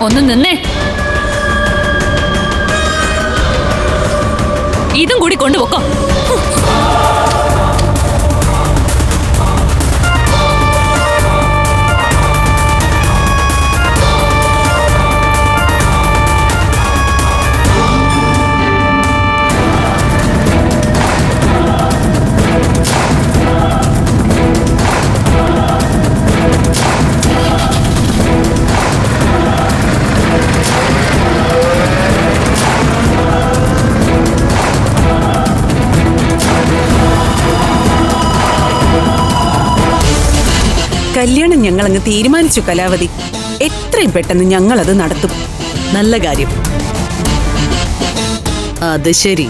ഒന്ന് നിന്നേ. ഇതും കൂടി കൊണ്ടുപോക്കോ. കല്യാണം ഞങ്ങളങ്ങ് തീരുമാനിച്ചു കലാവതി. എത്രയും പെട്ടെന്ന് ഞങ്ങളത് നടത്തും. നല്ല കാര്യം. അത് ശരി,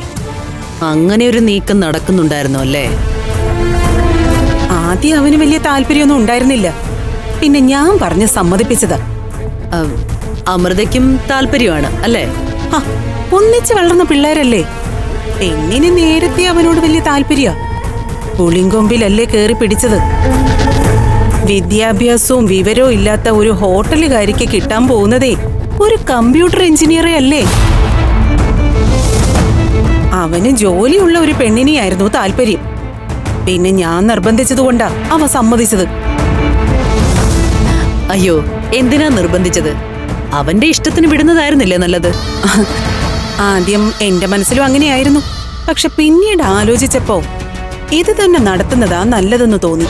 അങ്ങനെ ഒരു നീക്കം നടക്കുന്നുണ്ടായിരുന്നോ അല്ലേ? ആദ്യം അവന് വലിയ താല്പര്യമൊന്നും ഉണ്ടായിരുന്നില്ല. പിന്നെ ഞാൻ പറഞ്ഞ് സമ്മതിപ്പിച്ചതാ. അമൃതയ്ക്കും താല്പര്യമാണ് അല്ലേ? ഒന്നിച്ച് വളർന്ന പിള്ളേരല്ലേ. പെണ്ണിന് നേരത്തെ അവനോട് വലിയ താല്പര്യ. പുളിങ്കൊമ്പിലല്ലേ കേറി പിടിച്ചത്. വിദ്യാഭ്യാസവും വിവരവും ഇല്ലാത്ത ഒരു ഹോട്ടലുകാരിക്ക് കിട്ടാൻ പോകുന്നതേ ഒരു കമ്പ്യൂട്ടർ എഞ്ചിനീയറെ അല്ലേ. അവന് ജോലിയുള്ള ഒരു പെണ്ണിനെയായിരുന്നു താല്പര്യം. പിന്നെ ഞാൻ നിർബന്ധിച്ചതുകൊണ്ടാ അവ സമ്മതിച്ചത്. അയ്യോ, എന്തിനാ നിർബന്ധിച്ചത്? അവന്റെ ഇഷ്ടത്തിന് വിടുന്നതായിരുന്നില്ലേ നല്ലത്? ആദ്യം എന്റെ മനസ്സിലും അങ്ങനെയായിരുന്നു. പക്ഷെ പിന്നീട് ആലോചിച്ചപ്പോ ഇത് തന്നെ നടത്തുന്നതാ നല്ലതെന്ന് തോന്നി.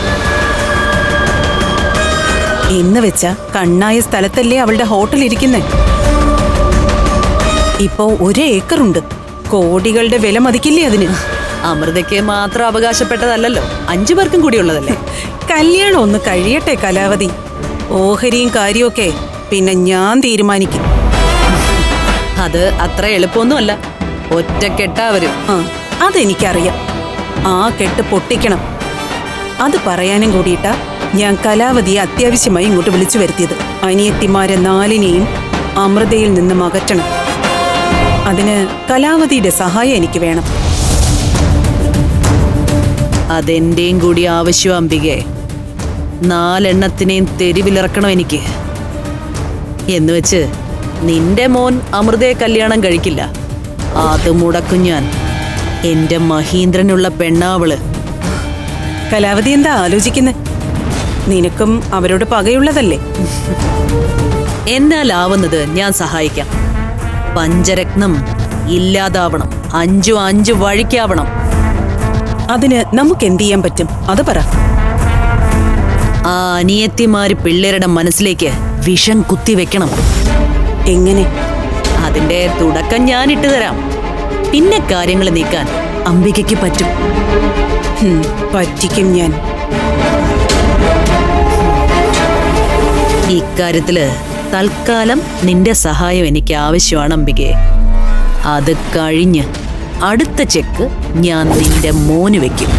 എന്ന് വെച്ച കണ്ണായ സ്ഥലത്തല്ലേ അവളുടെ ഹോട്ടൽ ഇരിക്കുന്നേ. ഇപ്പോ 1 ഏക്കറുണ്ട്. കോടികളുടെ വില മതിക്കില്ലേ അതിന്? അമൃതയ്ക്ക് മാത്രം അവകാശപ്പെട്ടതല്ലോ, 5 പേർക്കും കൂടി ഉള്ളതല്ലേ. കല്യാണം ഒന്ന് കഴിയട്ടെ കലാവതി. ഓഹരിയും കാര്യമൊക്കെ പിന്നെ ഞാൻ തീരുമാനിക്കും. അത് അത്ര എളുപ്പമൊന്നുമല്ല. ഒറ്റക്കെട്ടാ വരും. അതെനിക്കറിയാം. ആ കെട്ട് പൊട്ടിക്കണം. അത് പറയാനും കൂടിയിട്ടാ ഞാൻ കലാവതിയെ അത്യാവശ്യമായി ഇങ്ങോട്ട് വിളിച്ചു വരുത്തിയത്. അനിയത്തിമാരെ 4നെയും അമൃതയിൽ നിന്നും അകറ്റണം. അതിന് കലാവതിയുടെ സഹായം എനിക്ക് വേണം. അതെന്റെയും കൂടി ആവശ്യം അംബികെ. 4 എണ്ണത്തിനെയും തെരുവിലിറക്കണം എനിക്ക്. എന്നുവെച്ച് നിന്റെ മോൻ അമൃതയെ കല്യാണം കഴിക്കില്ല. അത് മുടക്കും ഞാൻ. എന്റെ മഹീന്ദ്രനുള്ള പെണ്ണാവള്. കലാവതി എന്താ ആലോചിക്കുന്നത്? നിനക്കും അവരോട് പകയുള്ളതല്ലേ? എന്നാലാവുന്നത് ഞാൻ സഹായിക്കാം. പഞ്ചരത്നം ഇല്ലാതാവണം. 5 വഴിക്കാവണം. അതിന് നമുക്ക് എന്ത് ചെയ്യാൻ പറ്റും? അത് പറ. ആ അനിയത്തിമാര് പിള്ളേരുടെ മനസ്സിലേക്ക് വിഷം കുത്തിവെക്കണം. എങ്ങനെ? അതിന്റെ തുടക്കം ഞാൻ ഇട്ടുതരാം. പിന്നെ കാര്യങ്ങൾ നീക്കാൻ അംബികയ്ക്ക് പറ്റും. പറ്റിക്കും ഞാൻ. ഇക്കാര്യത്തില് തൽക്കാലം നിന്റെ സഹായം എനിക്ക് ആവശ്യമാണ് അംബികയെ. അത് കഴിഞ്ഞ് അടുത്ത ചെക്ക് ഞാൻ നിന്റെ മോന് വെക്കും.